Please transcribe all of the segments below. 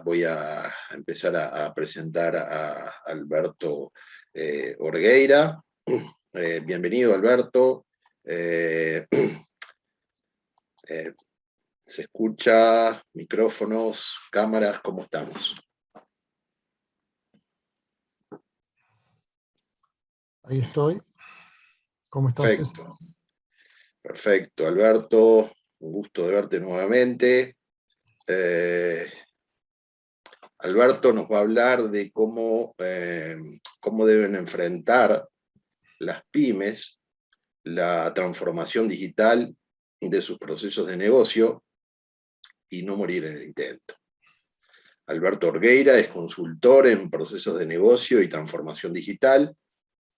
voy a empezar a presentar a Alberto Orgueira. Bienvenido, Alberto. Se escucha, micrófonos, cámaras, ¿cómo estamos? Ahí estoy. ¿Cómo estás, César? Perfecto, Alberto. Un gusto de verte nuevamente. Alberto nos va a hablar de cómo deben enfrentar las pymes la transformación digital de sus procesos de negocio y no morir en el intento. Alberto Orgueira es consultor en procesos de negocio y transformación digital.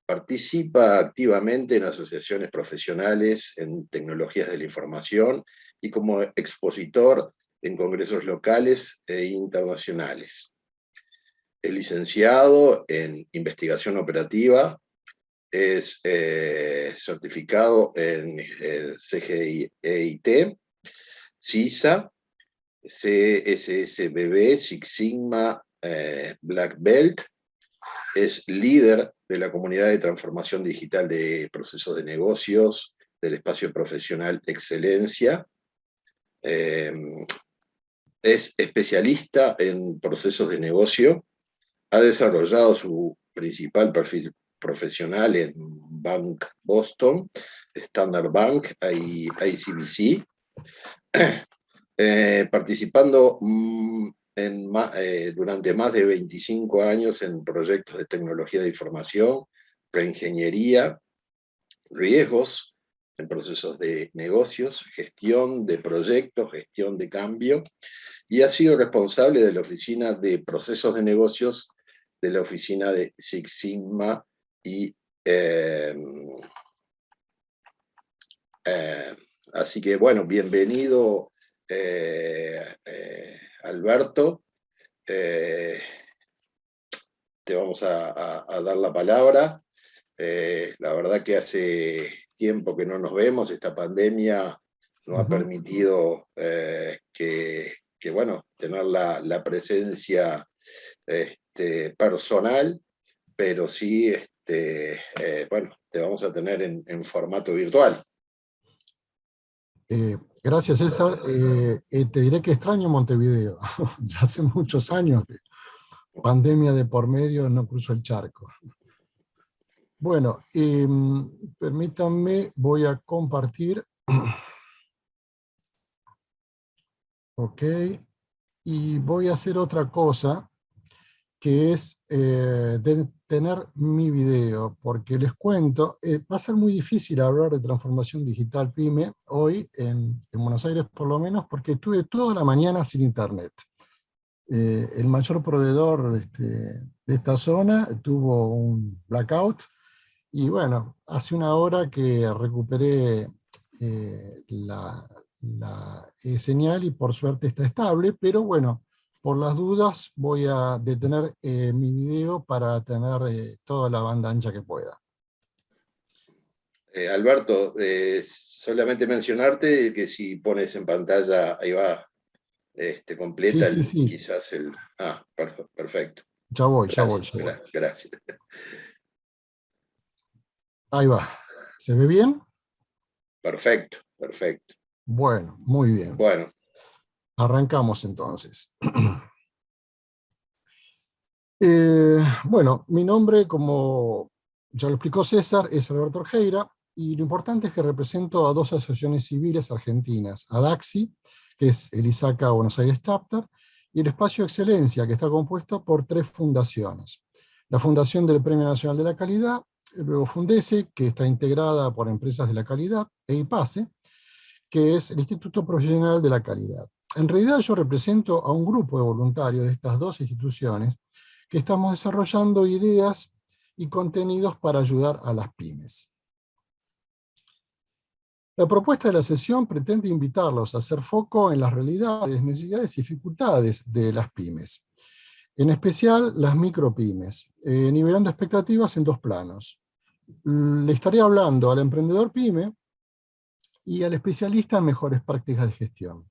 Participa activamente en asociaciones profesionales en tecnologías de la información y como expositor en congresos locales e internacionales. Es licenciado en investigación operativa, es certificado en CGIT, CISA, CSSBB, Six Sigma, Black Belt. Es líder de la comunidad de transformación digital de procesos de negocios del espacio profesional Excelencia. Es especialista en procesos de negocio. Ha desarrollado su principal perfil profesional en Bank Boston, Standard Bank, ICBC, participando durante más de 25 años en proyectos de tecnología de información, reingeniería, riesgos en procesos de negocios, gestión de proyectos, gestión de cambio, y ha sido responsable de la oficina de procesos de negocios de la oficina de Six Sigma y así que bueno, bienvenido Alberto. Te vamos a dar la palabra. La verdad que hace tiempo que no nos vemos, esta pandemia nos ha permitido bueno, tener la presencia personal, pero sí, bueno, te vamos a tener en formato virtual. Gracias, César. Te diré que extraño Montevideo. Ya hace muchos años que pandemia de por medio, no cruzo el charco. Bueno, permítanme, voy a compartir. Ok. Y voy a hacer otra cosa, que es tener mi video, porque les cuento, va a ser muy difícil hablar de transformación digital PYME hoy, en Buenos Aires por lo menos, porque estuve toda la mañana sin internet. El mayor proveedor de esta zona tuvo un blackout, y bueno, hace una hora que recuperé la señal y por suerte está estable, pero bueno, por las dudas voy a detener mi video para tener toda la banda ancha que pueda. Alberto, solamente mencionarte que si pones en pantalla, ahí va, completa, Sí. quizás el... Ah, perfecto. Ya voy. Gracias. Ahí va. ¿Se ve bien? Perfecto. Bueno, muy bien. Bueno. Arrancamos entonces. Bueno, mi nombre, como ya lo explicó César, es Alberto Orgueira, y lo importante es que represento a dos asociaciones civiles argentinas, ADAXI, que es el ISACA Buenos Aires Chapter, y el Espacio Excelencia, que está compuesto por 3 fundaciones. La Fundación del Premio Nacional de la Calidad, luego Fundese, que está integrada por Empresas de la Calidad, e IPASE, que es el Instituto Profesional de la Calidad. En realidad yo represento a un grupo de voluntarios de estas dos instituciones que estamos desarrollando ideas y contenidos para ayudar a las pymes. La propuesta de la sesión pretende invitarlos a hacer foco en las realidades, necesidades y dificultades de las pymes, en especial las micropymes, nivelando expectativas en 2 planos. Le estaré hablando al emprendedor pyme y al especialista en mejores prácticas de gestión.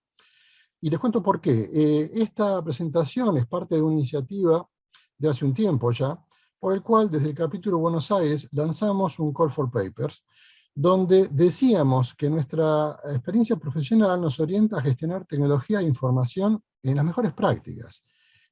Y les cuento por qué. Esta presentación es parte de una iniciativa de hace un tiempo ya, por el cual desde el capítulo Buenos Aires lanzamos un Call for Papers, donde decíamos que nuestra experiencia profesional nos orienta a gestionar tecnología e información en las mejores prácticas,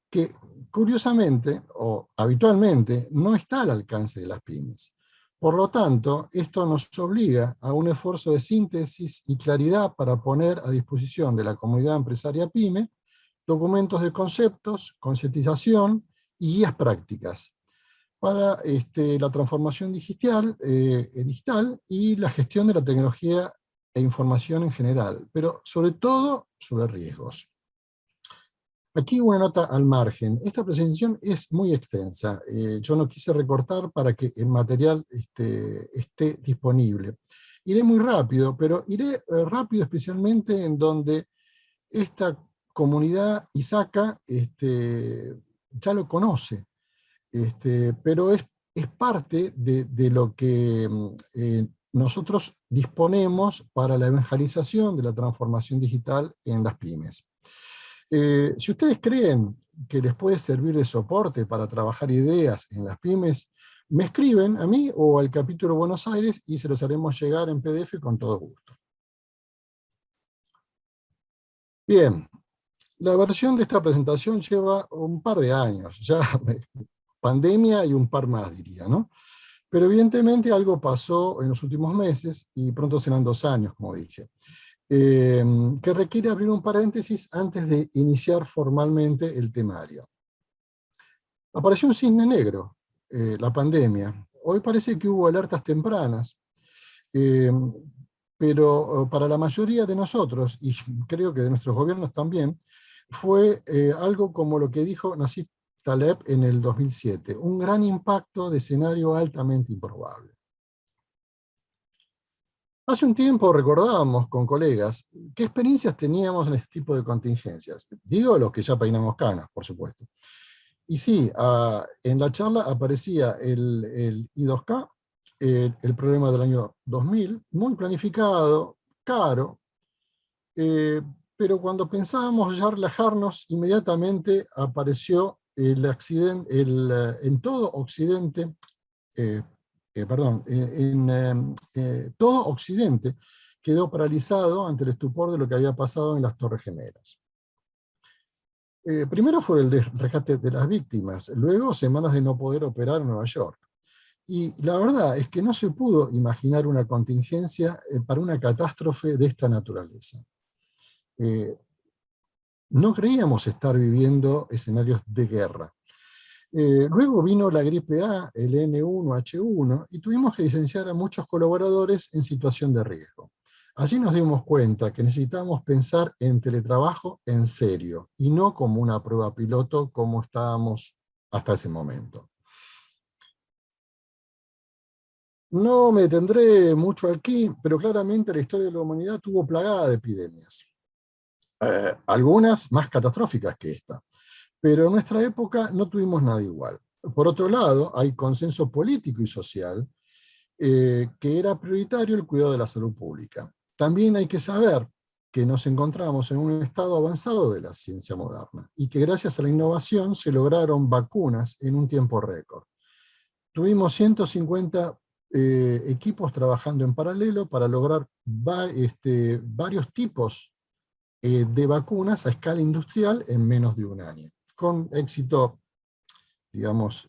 que curiosamente o habitualmente no está al alcance de las pymes. Por lo tanto, esto nos obliga a un esfuerzo de síntesis y claridad para poner a disposición de la comunidad empresaria pyme documentos de conceptos, concientización y guías prácticas para la transformación digital y la gestión de la tecnología e información en general, pero sobre todo sobre riesgos. Aquí una nota al margen. Esta presentación es muy extensa. Yo no quise recortar para que el material esté disponible. Iré muy rápido, pero iré rápido especialmente en donde esta comunidad ISACA ya lo conoce, pero es parte de lo que nosotros disponemos para la evangelización de la transformación digital en las pymes. Si ustedes creen que les puede servir de soporte para trabajar ideas en las pymes, me escriben a mí o al capítulo Buenos Aires y se los haremos llegar en PDF con todo gusto. Bien, la versión de esta presentación lleva un par de años, ya pandemia y un par más diría, ¿no? Pero evidentemente algo pasó en los últimos meses, y pronto serán 2 años, como dije, que requiere abrir un paréntesis antes de iniciar formalmente el temario. Apareció un cisne negro, la pandemia. Hoy parece que hubo alertas tempranas, pero para la mayoría de nosotros, y creo que de nuestros gobiernos también, fue algo como lo que dijo Nassif Taleb en el 2007, un gran impacto de escenario altamente improbable. Hace un tiempo recordábamos con colegas qué experiencias teníamos en este tipo de contingencias. Digo los que ya peinamos canas, por supuesto. Y sí, en la charla aparecía el I2K, el problema del año 2000, muy planificado, caro, pero cuando pensábamos ya relajarnos, inmediatamente apareció el accidente, en todo Occidente, todo Occidente quedó paralizado ante el estupor de lo que había pasado en las Torres Gemelas. Primero fue el rescate de las víctimas, luego semanas de no poder operar en Nueva York. Y la verdad es que no se pudo imaginar una contingencia para una catástrofe de esta naturaleza. No creíamos estar viviendo escenarios de guerra. Luego vino la gripe A, el N1H1, y tuvimos que licenciar a muchos colaboradores en situación de riesgo. Allí nos dimos cuenta que necesitábamos pensar en teletrabajo en serio, y no como una prueba piloto como estábamos hasta ese momento. No me detendré mucho aquí, pero claramente la historia de la humanidad tuvo plagada de epidemias. Algunas más catastróficas que esta. Pero en nuestra época no tuvimos nada igual. Por otro lado, hay consenso político y social que era prioritario el cuidado de la salud pública. También hay que saber que nos encontramos en un estado avanzado de la ciencia moderna y que gracias a la innovación se lograron vacunas en un tiempo récord. Tuvimos 150 equipos trabajando en paralelo para lograr varios tipos de vacunas a escala industrial en menos de un año, con éxito, digamos,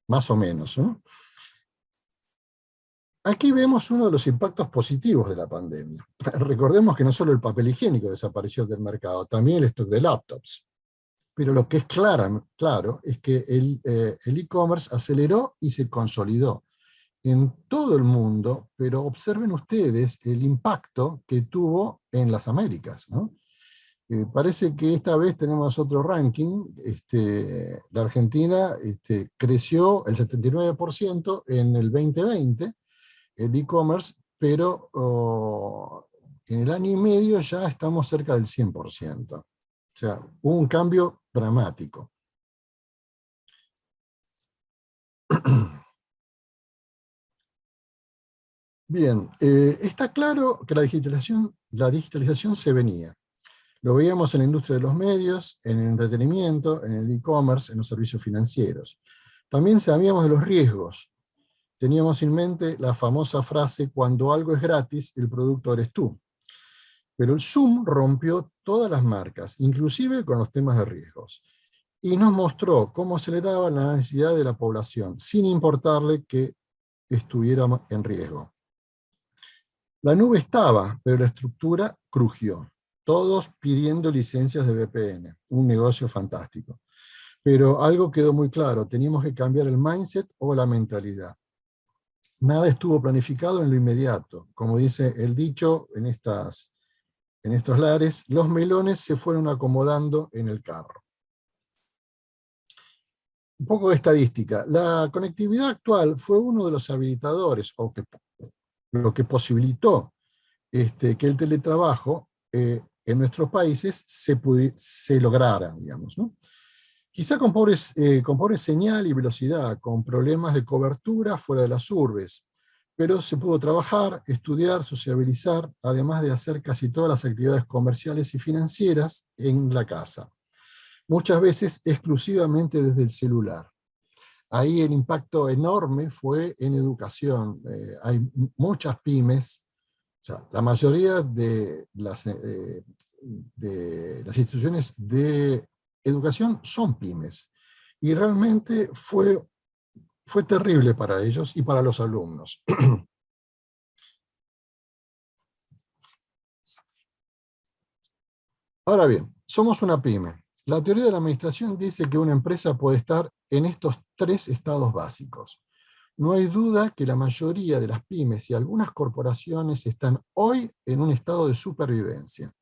más o menos, ¿no? Aquí vemos uno de los impactos positivos de la pandemia. Recordemos que no solo el papel higiénico desapareció del mercado, también el stock de laptops. Pero lo que es claro es que el e-commerce aceleró y se consolidó en todo el mundo, pero observen ustedes el impacto que tuvo en las Américas, ¿no? Parece que esta vez tenemos otro ranking. La Argentina creció el 79% en el 2020, el e-commerce, pero en el año y medio ya estamos cerca del 100%. O sea, hubo un cambio dramático. Bien, está claro que la digitalización se venía. Lo veíamos en la industria de los medios, en el entretenimiento, en el e-commerce, en los servicios financieros. También sabíamos de los riesgos. Teníamos en mente la famosa frase, cuando algo es gratis, el producto eres tú. Pero el Zoom rompió todas las marcas, inclusive con los temas de riesgos, y nos mostró cómo aceleraba la necesidad de la población, sin importarle que estuviera en riesgo. La nube estaba, pero la estructura crujió. Todos pidiendo licencias de VPN, un negocio fantástico. Pero algo quedó muy claro, teníamos que cambiar el mindset o la mentalidad. Nada estuvo planificado en lo inmediato. Como dice el dicho en estos lares, los melones se fueron acomodando en el carro. Un poco de estadística. La conectividad actual fue uno de los habilitadores, o lo que posibilitó que el teletrabajo en nuestros países se lograra, digamos, ¿no? Quizá con pobre señal y velocidad, con problemas de cobertura fuera de las urbes, pero se pudo trabajar, estudiar, sociabilizar, además de hacer casi todas las actividades comerciales y financieras en la casa, muchas veces exclusivamente desde el celular. Ahí el impacto enorme fue en educación. Hay muchas pymes, o sea, la mayoría de las instituciones de educación son pymes. Y realmente fue terrible para ellos y para los alumnos. Ahora bien, somos una pyme. La teoría de la administración dice que una empresa puede estar en estos tres estados básicos. No hay duda que la mayoría de las pymes y algunas corporaciones están hoy en un estado de supervivencia.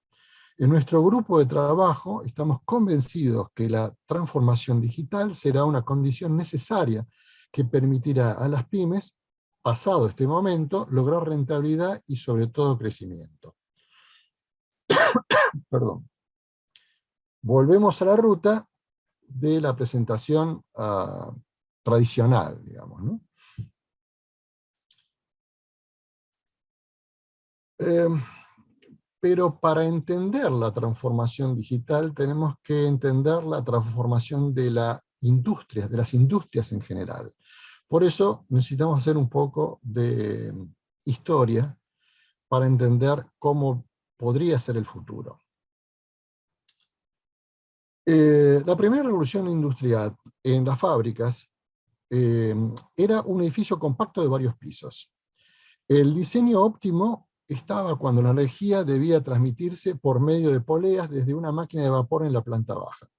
En nuestro grupo de trabajo estamos convencidos que la transformación digital será una condición necesaria que permitirá a las pymes, pasado este momento, lograr rentabilidad y sobre todo crecimiento. Perdón. Volvemos a la ruta de la presentación tradicional, digamos, ¿no? Pero para entender la transformación digital tenemos que entender la transformación de las industrias en general. Por eso necesitamos hacer un poco de historia para entender cómo podría ser el futuro. La primera revolución industrial en las fábricas era un edificio compacto de varios pisos. El diseño óptimo estaba cuando la energía debía transmitirse por medio de poleas desde una máquina de vapor en la planta baja.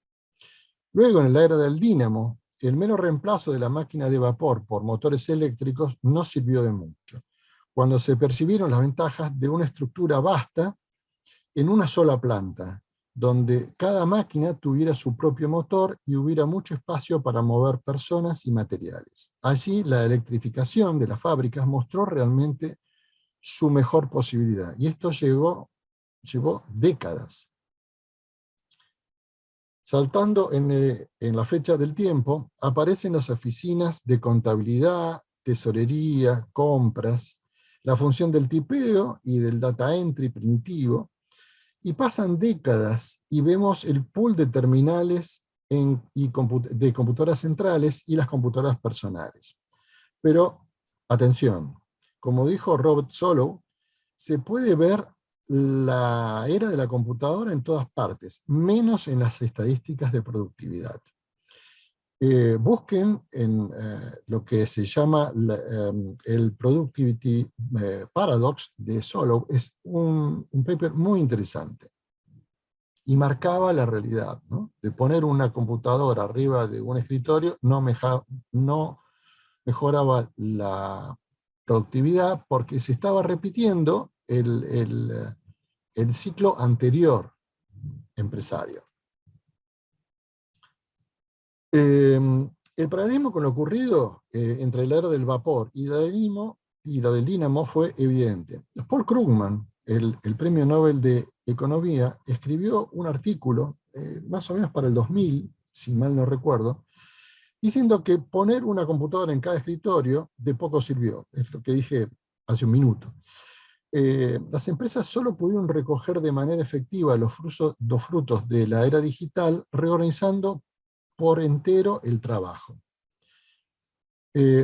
Luego, en la era del dínamo, el mero reemplazo de la máquina de vapor por motores eléctricos no sirvió de mucho, cuando se percibieron las ventajas de una estructura vasta en una sola planta, donde cada máquina tuviera su propio motor y hubiera mucho espacio para mover personas y materiales. Allí la electrificación de las fábricas mostró realmente su mejor posibilidad, y esto llevó décadas. Saltando en la fecha del tiempo, aparecen las oficinas de contabilidad, tesorería, compras, la función del tipeo y del data entry primitivo, y pasan décadas y vemos el pool de terminales de computadoras centrales y las computadoras personales. Pero, atención, como dijo Robert Solow, se puede ver la era de la computadora en todas partes, menos en las estadísticas de productividad. Busquen en lo que se llama el Productivity Paradox de Solow. Es un paper muy interesante. Y marcaba la realidad, ¿no? De poner una computadora arriba de un escritorio no mejoraba la productividad porque se estaba repitiendo el ciclo anterior empresario. El paralelismo con lo ocurrido entre la era del vapor y la del dínamo fue evidente. Paul Krugman, el premio Nobel de Economía, escribió un artículo, más o menos para el 2000, si mal no recuerdo, diciendo que poner una computadora en cada escritorio de poco sirvió. Es lo que dije hace un minuto. Las empresas solo pudieron recoger de manera efectiva los frutos de la era digital, reorganizando por entero el trabajo.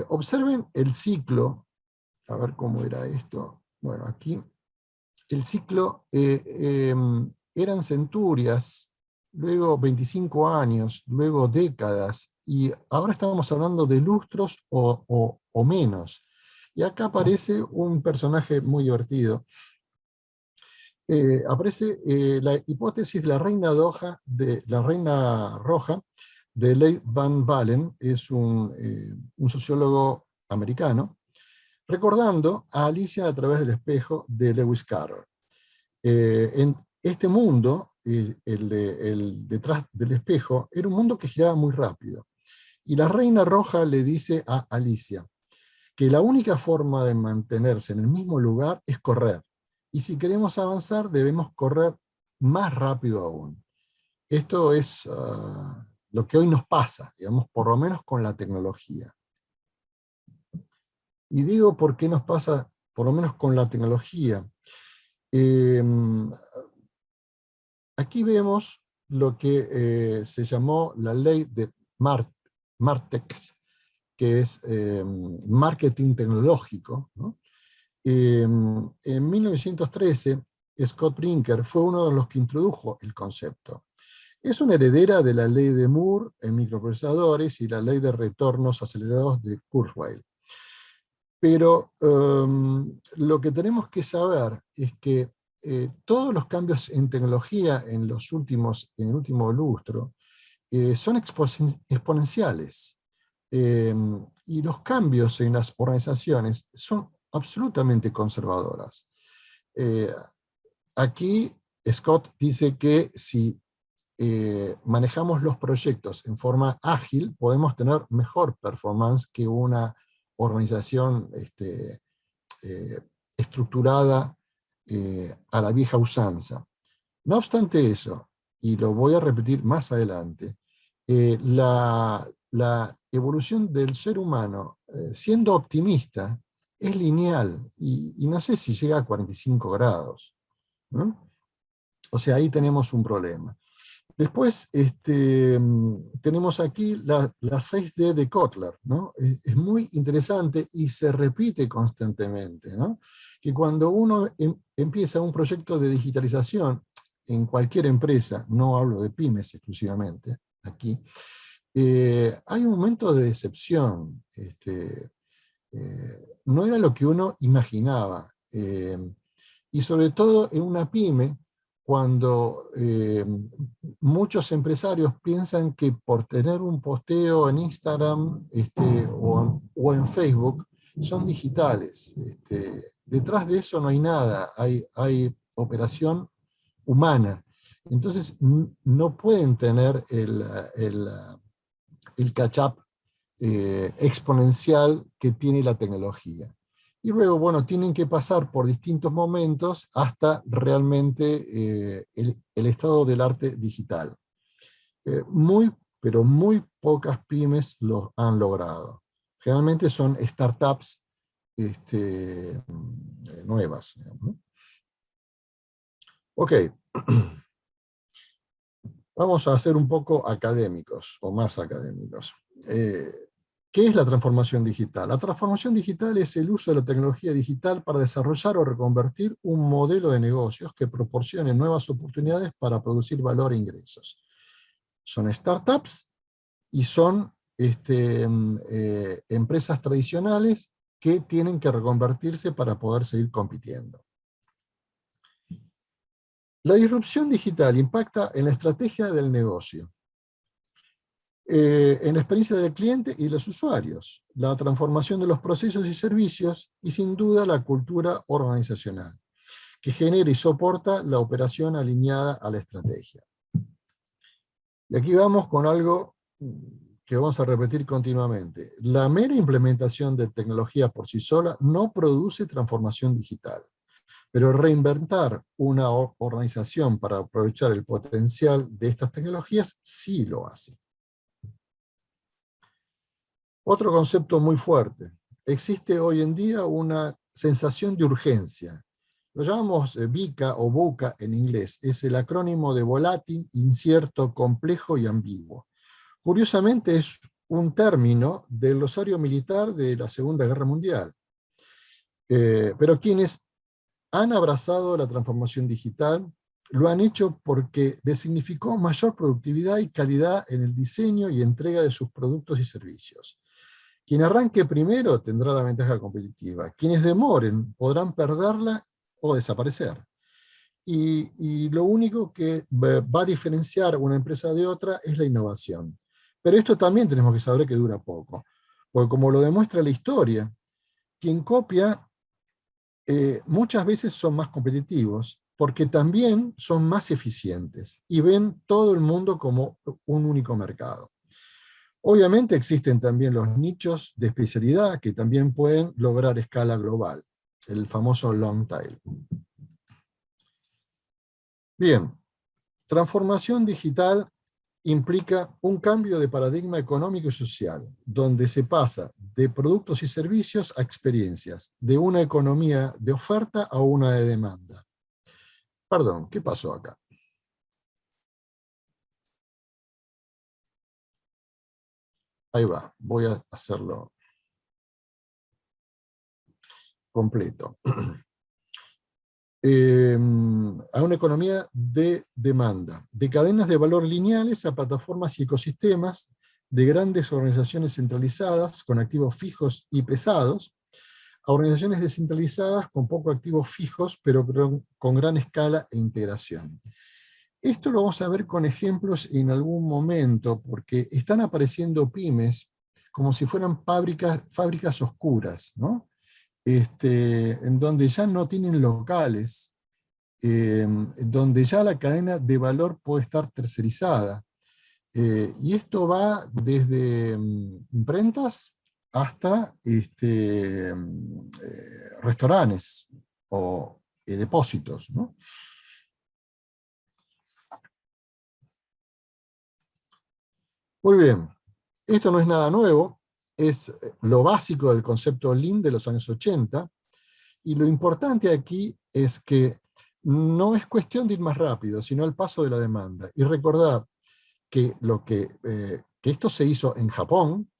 Observen el ciclo, a ver cómo era esto. Bueno, aquí el ciclo eran centurias, luego 25 años, luego décadas, y ahora estamos hablando de lustros o menos. Y acá aparece un personaje muy divertido. Aparece la hipótesis de la reina roja de Leigh Van Balen, es un sociólogo americano, recordando a Alicia a través del espejo de Lewis Carroll. En este mundo, el detrás del espejo, era un mundo que giraba muy rápido. Y la reina roja le dice a Alicia que la única forma de mantenerse en el mismo lugar es correr. Y si queremos avanzar, debemos correr más rápido aún. Esto es lo que hoy nos pasa, digamos, por lo menos con la tecnología. Y digo por qué nos pasa, por lo menos con la tecnología. Aquí vemos lo que se llamó la ley de Martech, que es marketing tecnológico, ¿no? En 1913, Scott Brinker fue uno de los que introdujo el concepto. Es una heredera de la ley de Moore en microprocesadores y la ley de retornos acelerados de Kurzweil. Pero lo que tenemos que saber es que todos los cambios en tecnología en el último lustro son exponenciales. Y los cambios en las organizaciones son absolutamente conservadoras. Aquí Scott dice que si manejamos los proyectos en forma ágil, podemos tener mejor performance que una organización estructurada a la vieja usanza. No obstante eso, y lo voy a repetir más adelante, la evolución del ser humano, siendo optimista, es lineal, y no sé si llega a 45 grados, ¿no? O sea, ahí tenemos un problema. Después tenemos aquí la 6D de Kotler, ¿no? Es muy interesante y se repite constantemente, ¿no? Que cuando uno empieza un proyecto de digitalización en cualquier empresa, no hablo de pymes exclusivamente aquí, hay un momento de decepción. No era lo que uno imaginaba. Y sobre todo en una pyme, cuando muchos empresarios piensan que por tener un posteo en Instagram o en Facebook son digitales. Detrás de eso no hay nada, hay operación humana. Entonces no pueden tener el catch-up exponencial que tiene la tecnología. Y luego, bueno, tienen que pasar por distintos momentos hasta realmente el estado del arte digital. Pero muy pocas pymes lo han logrado. Generalmente son startups nuevas, ¿no? Ok. Vamos a ser un poco académicos, o más académicos. ¿Qué es la transformación digital? La transformación digital es el uso de la tecnología digital para desarrollar o reconvertir un modelo de negocios que proporcione nuevas oportunidades para producir valor e ingresos. Son startups y son empresas tradicionales que tienen que reconvertirse para poder seguir compitiendo. La disrupción digital impacta en la estrategia del negocio, en la experiencia del cliente y de los usuarios, la transformación de los procesos y servicios y sin duda la cultura organizacional, que genera y soporta la operación alineada a la estrategia. Y aquí vamos con algo que vamos a repetir continuamente. La mera implementación de tecnología por sí sola no produce transformación digital. Pero reinventar una organización para aprovechar el potencial de estas tecnologías sí lo hace. Otro concepto muy fuerte. Existe hoy en día una sensación de urgencia. Lo llamamos VICA o VUCA en inglés. Es el acrónimo de volátil, incierto, complejo y ambiguo. Curiosamente es un término del glosario militar de la Segunda Guerra Mundial. Pero quienes han abrazado la transformación digital lo han hecho porque les significó mayor productividad y calidad en el diseño y entrega de sus productos y servicios. Quien arranque primero tendrá la ventaja competitiva. Quienes demoren podrán perderla o desaparecer. Y lo único que va a diferenciar una empresa de otra es la innovación. Pero esto también tenemos que saber que dura poco. Porque como lo demuestra la historia, quien copia muchas veces son más competitivos porque también son más eficientes y ven todo el mundo como un único mercado. Obviamente existen también los nichos de especialidad que también pueden lograr escala global, el famoso long tail. Bien, transformación digital implica un cambio de paradigma económico y social, donde se pasa de productos y servicios a experiencias, de una economía de oferta a una de demanda. Perdón, ¿qué pasó acá? Ahí va, voy a hacerlo completo. A una economía de demanda, de cadenas de valor lineales a plataformas y ecosistemas, de grandes organizaciones centralizadas con activos fijos y pesados, a organizaciones descentralizadas con pocos activos fijos, pero con gran escala e integración. Esto lo vamos a ver con ejemplos en algún momento, porque están apareciendo pymes como si fueran fábricas oscuras, ¿no? En donde ya no tienen locales, donde ya la cadena de valor puede estar tercerizada. Y esto va desde imprentas hasta restaurantes o depósitos, ¿no? Muy bien, esto no es nada nuevo, es lo básico del concepto Lean de los años 80, y lo importante aquí es que no es cuestión de ir más rápido, sino el paso de la demanda. Y recordar que esto se hizo en Japón,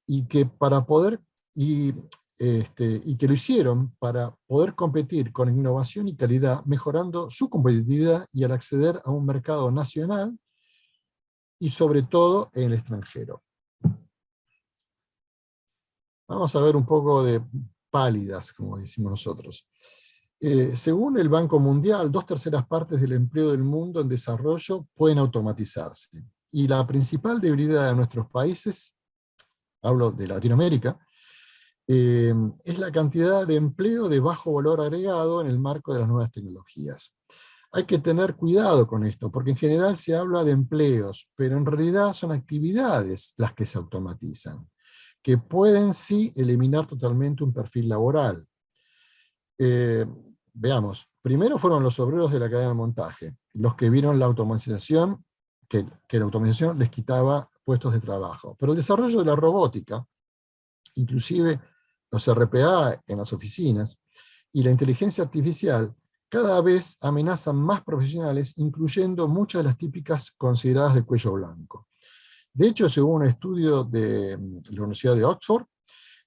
y que para poder, y que lo hicieron para poder competir con innovación y calidad, mejorando su competitividad y al acceder a un mercado nacional y sobre todo en el extranjero. Vamos a ver un poco de pálidas, como decimos nosotros. Según el Banco Mundial, 2/3 partes del empleo del mundo en desarrollo pueden automatizarse. Y la principal debilidad de nuestros países, hablo de Latinoamérica, es la cantidad de empleo de bajo valor agregado en el marco de las nuevas tecnologías. Hay que tener cuidado con esto, porque en general se habla de empleos, pero en realidad son actividades las que se automatizan, que pueden sí eliminar totalmente un perfil laboral. Veamos, primero fueron los obreros de la cadena de montaje, los que vieron la automatización, que la automatización les quitaba puestos de trabajo. Pero el desarrollo de la robótica, inclusive los RPA en las oficinas, y la inteligencia artificial, cada vez amenazan más profesionales, incluyendo muchas de las típicas consideradas de cuello blanco. De hecho, según un estudio de la Universidad de Oxford,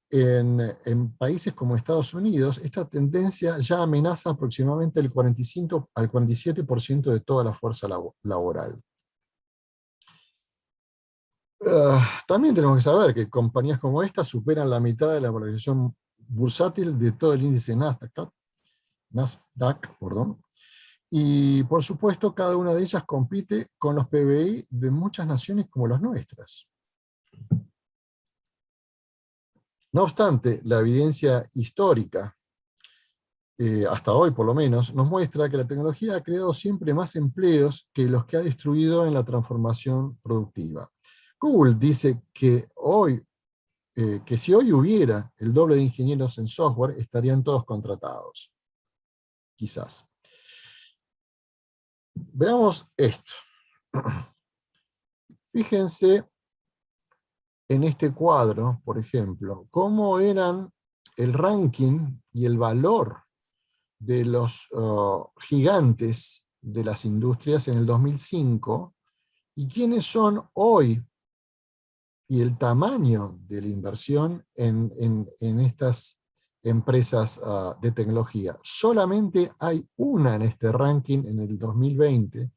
en países como Estados Unidos, esta tendencia ya amenaza aproximadamente el 45 al 47% de toda la fuerza laboral. También tenemos que saber que compañías como esta superan la mitad de la valorización bursátil de todo el índice Nasdaq, y por supuesto cada una de ellas compite con los PBI de muchas naciones como las nuestras. No obstante, la evidencia histórica, hasta hoy por lo menos, nos muestra que la tecnología ha creado siempre más empleos que los que ha destruido en la transformación productiva. Google dice que si hoy hubiera el doble de ingenieros en software, estarían todos contratados. Quizás. Veamos esto. Fíjense en este cuadro, por ejemplo, cómo eran el ranking y el valor de los gigantes de las industrias en el 2005 y quiénes son hoy y el tamaño de la inversión en estas empresas de tecnología. Solamente hay una en este ranking en el 2020,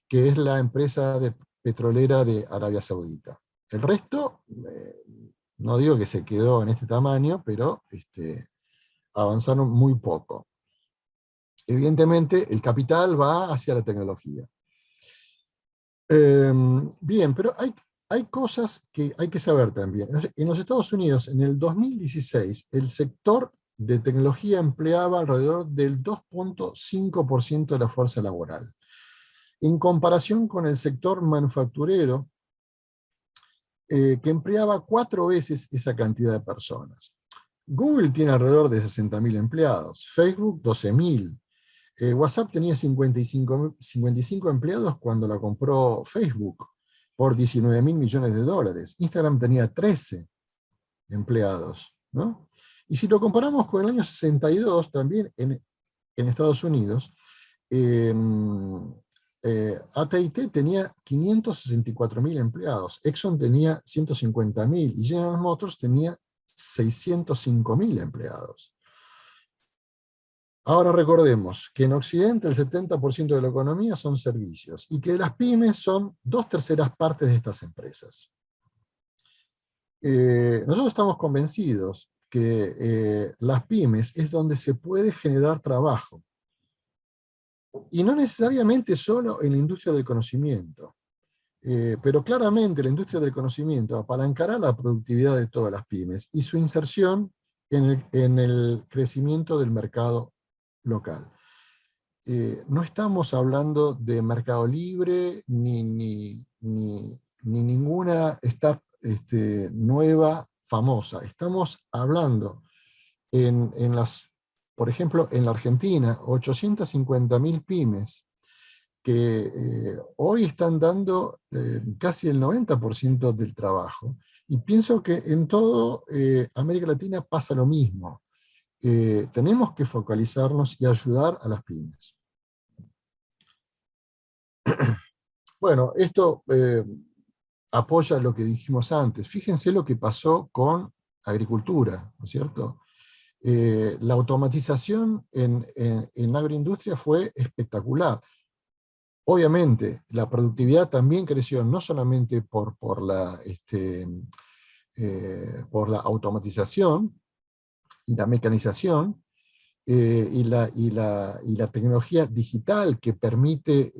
que es la empresa petrolera de Arabia Saudita. El resto, no digo que se quedó en este tamaño, pero avanzaron muy poco. Evidentemente, el capital va hacia la tecnología. Bien, pero hay cosas que hay que saber también. En los Estados Unidos, en el 2016, el sector de tecnología empleaba alrededor del 2,5% de la fuerza laboral. En comparación con el sector manufacturero, que empleaba 4 veces esa cantidad de personas. Google tiene alrededor de 60.000 empleados, Facebook 12.000. WhatsApp tenía 55 empleados cuando la compró Facebook por 19.000 millones de dólares. Instagram tenía 13 empleados, ¿no? Y si lo comparamos con el año 62, también en Estados Unidos, AT&T tenía 564.000 empleados, Exxon tenía 150.000 y General Motors tenía 605.000 empleados. Ahora recordemos que en Occidente el 70% de la economía son servicios y que las pymes son 2/3 partes de estas empresas. Nosotros estamos convencidos que las pymes es donde se puede generar trabajo. Y no necesariamente solo en la industria del conocimiento, pero claramente la industria del conocimiento apalancará la productividad de todas las pymes y su inserción en el crecimiento del mercado local. No estamos hablando de mercado libre ni ninguna startup nueva, famosa. Estamos hablando por ejemplo, en la Argentina, 850.000 pymes que hoy están dando casi el 90% del trabajo. Y pienso que en todo América Latina pasa lo mismo. Tenemos que focalizarnos y ayudar a las pymes. Bueno, esto apoya lo que dijimos antes. Fíjense lo que pasó con agricultura, ¿no es cierto? La automatización en la agroindustria fue espectacular. Obviamente, la productividad también creció, no solamente por la automatización y la mecanización, y la tecnología digital que permite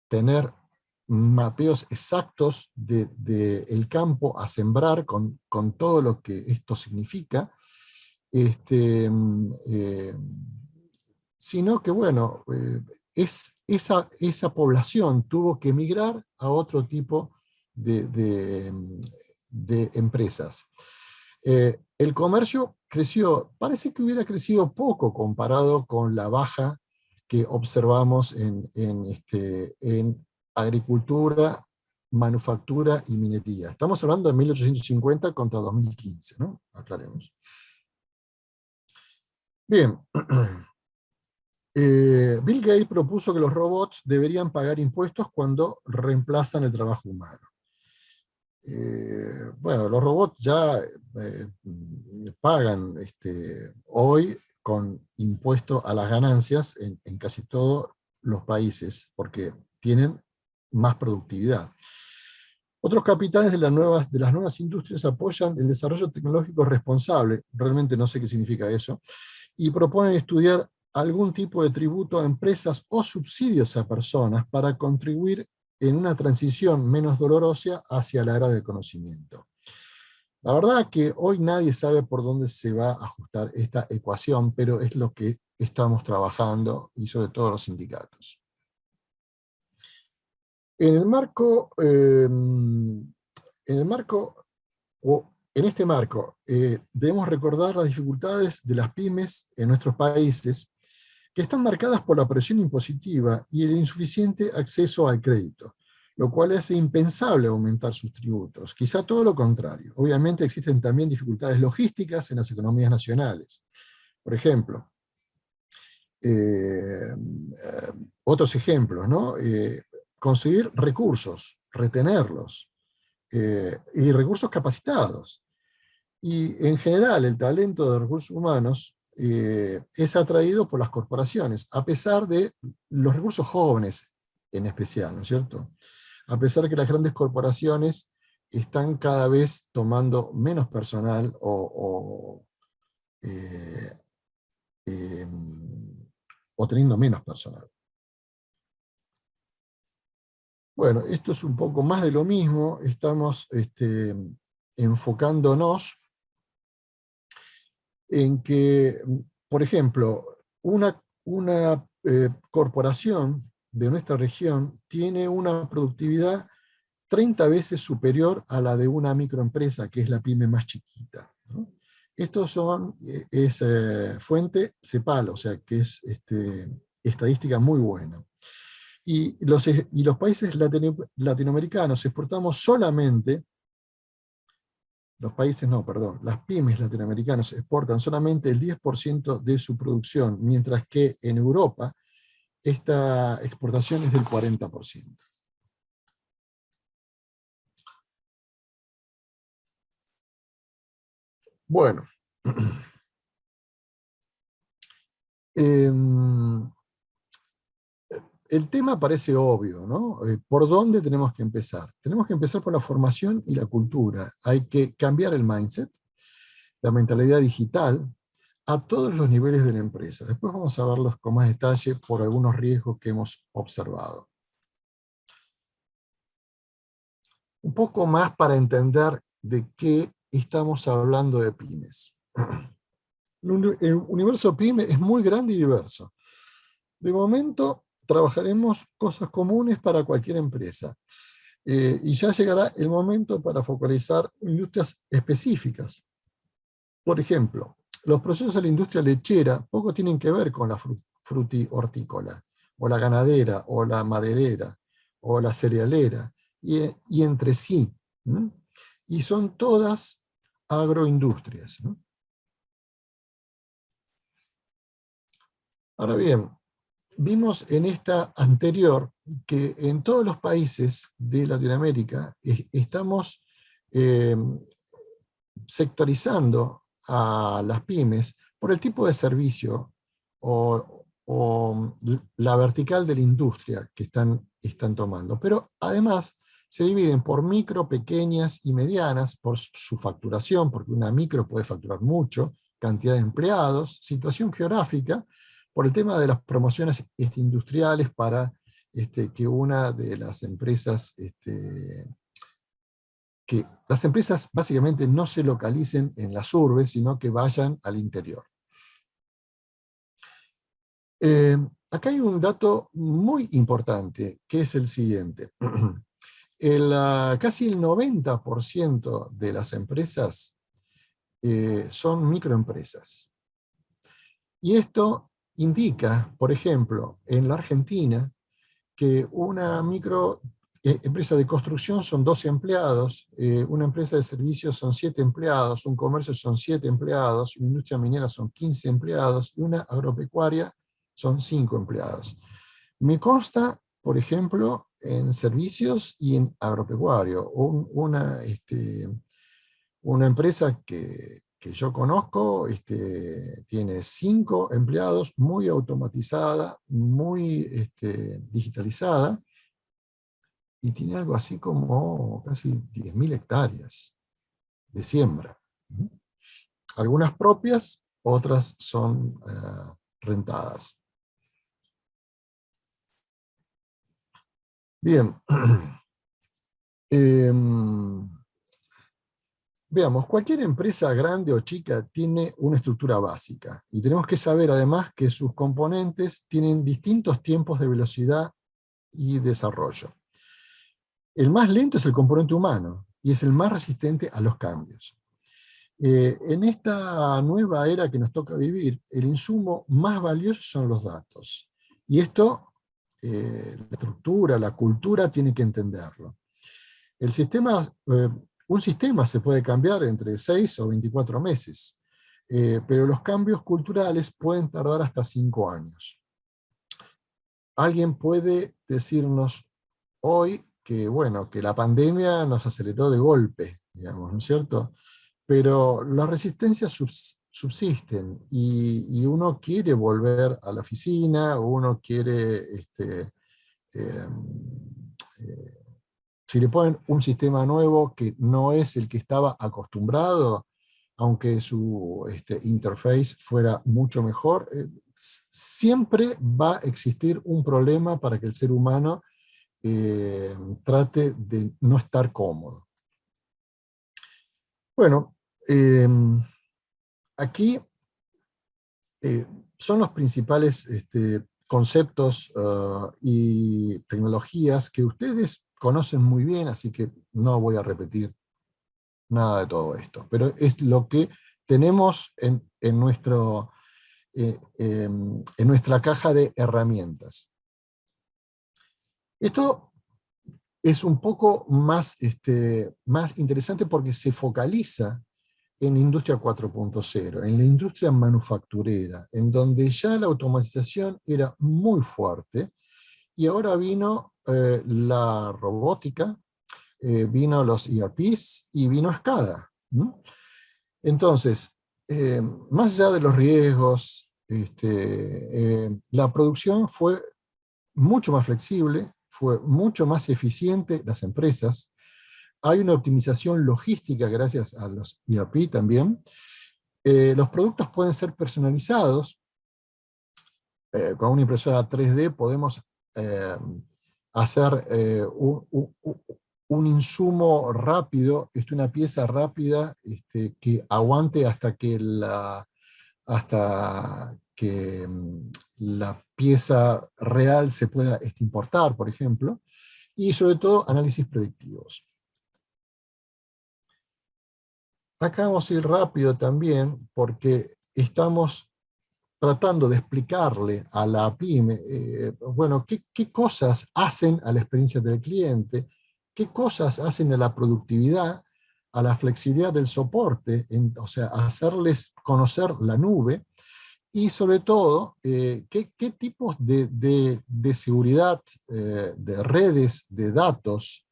tener mapeos exactos del campo a sembrar con todo lo que esto significa, sino que, bueno, esa población tuvo que emigrar a otro tipo de empresas. El comercio creció, parece que hubiera crecido poco comparado con la baja que observamos en agricultura, manufactura y minería. Estamos hablando de 1850 contra 2015, ¿no? Aclaremos. Bien. Bill Gates propuso que los robots deberían pagar impuestos cuando reemplazan el trabajo humano. Bueno, los robots ya pagan hoy con impuesto a las ganancias en casi todos los países, porque tienen más productividad. Otros capitanes de las nuevas industrias apoyan el desarrollo tecnológico responsable, realmente no sé qué significa eso, y proponen estudiar algún tipo de tributo a empresas o subsidios a personas para contribuir en una transición menos dolorosa hacia la era del conocimiento. La verdad que hoy nadie sabe por dónde se va a ajustar esta ecuación, pero es lo que estamos trabajando, y sobre todo los sindicatos. En este marco, debemos recordar las dificultades de las pymes en nuestros países, que están marcadas por la presión impositiva y el insuficiente acceso al crédito. lo cual hace impensable aumentar sus tributos. Quizá todo lo contrario. Obviamente existen también dificultades logísticas en las economías nacionales. Por ejemplo, otros ejemplos, ¿no? Conseguir recursos, retenerlos, y recursos capacitados. Y en general el talento de recursos humanos es atraído por las corporaciones, a pesar de los recursos jóvenes en especial, ¿no es cierto? A pesar de que las grandes corporaciones están cada vez tomando menos personal eh, eh, o teniendo menos personal. Bueno, esto es un poco más de lo mismo, estamos enfocándonos en que, por ejemplo, una corporación de nuestra región tiene una productividad 30 veces superior a la de una microempresa, que es la pyme más chiquita, ¿no? Estos es fuente CEPAL, o sea que es estadística muy buena. Y los países latinoamericanos exportamos solamente, los países no, perdón, las pymes latinoamericanas exportan solamente el 10% de su producción, mientras que en Europa esta exportación es del 40%. Bueno, el tema parece obvio, ¿no? ¿Por dónde tenemos que empezar? Tenemos que empezar por la formación y la cultura. Hay que cambiar el mindset, la mentalidad digital, a todos los niveles de la empresa. Después vamos a verlos con más detalle por algunos riesgos que hemos observado. Un poco más para entender de qué estamos hablando de pymes. El universo pyme es muy grande y diverso. De momento, trabajaremos cosas comunes para cualquier empresa. Y ya llegará el momento para focalizar industrias específicas. Por ejemplo, los procesos de la industria lechera poco tienen que ver con la frutihortícola, o la ganadera, o la maderera, o la cerealera, y entre sí. ¿Mm? Y son todas agroindustrias, ¿no? Ahora bien, vimos en esta anterior que en todos los países de Latinoamérica estamos eh, sectorizando a las pymes por el tipo de servicio o la vertical de la industria que están tomando. Pero además se dividen por micro, pequeñas y medianas, por su facturación, porque una micro puede facturar mucho, cantidad de empleados, situación geográfica, por el tema de las promociones industriales para que una de las empresas que las empresas básicamente no se localicen en las urbes, sino que vayan al interior. Acá hay un dato muy importante, que es el siguiente. Casi el 90% de las empresas son microempresas. Y esto indica, por ejemplo, en la Argentina, que una empresa de construcción son 12 empleados, una empresa de servicios son 7 empleados, un comercio son 7 empleados, una industria minera son 15 empleados, y una agropecuaria son 5 empleados. Me consta, por ejemplo, en servicios y en agropecuario, una empresa que yo conozco tiene 5 empleados, muy automatizada, muy digitalizada, y tiene algo así como casi 10.000 hectáreas de siembra. Algunas propias, otras son rentadas. Bien. Veamos, cualquier empresa grande o chica tiene una estructura básica, y tenemos que saber además que sus componentes tienen distintos tiempos de velocidad y desarrollo. El más lento es el componente humano, y es el más resistente a los cambios. En esta nueva era que nos toca vivir, el insumo más valioso son los datos. Y esto la estructura, la cultura tiene que entenderlo. El sistema, un sistema se puede cambiar entre 6 o 24 meses, pero los cambios culturales pueden tardar hasta 5 años. Alguien puede decirnos hoy que, bueno, que la pandemia nos aceleró de golpe, digamos, ¿no es cierto? Pero las resistencias subsisten y uno quiere volver a la oficina, uno quiere, eh, eh, si le ponen un sistema nuevo que no es el que estaba acostumbrado, aunque su interface fuera mucho mejor, siempre va a existir un problema para que el ser humano trate de no estar cómodo. Bueno, aquí son los principales conceptos y tecnologías que ustedes conocen muy bien, así que no voy a repetir nada de todo esto, pero es lo que tenemos en nuestra caja de herramientas. Esto es un poco más, más interesante porque se focaliza en la industria 4.0, en la industria manufacturera, en donde ya la automatización era muy fuerte, y ahora vino la robótica, vino los ERPs y vino SCADA. Entonces, más allá de los riesgos, la producción fue mucho más flexible, fue mucho más eficiente las empresas, hay una optimización logística gracias a los ERP también, los productos pueden ser personalizados, con una impresora 3D podemos hacer un insumo rápido, una pieza rápida que aguante hasta que la pieza real se pueda importar, por ejemplo, y sobre todo análisis predictivos. Acá vamos a ir rápido también, porque estamos tratando de explicarle a la pyme, bueno, qué cosas hacen a la experiencia del cliente, qué cosas hacen a la productividad, a la flexibilidad del soporte, o sea, hacerles conocer la nube, y sobre todo, qué tipos de seguridad, de redes, de datos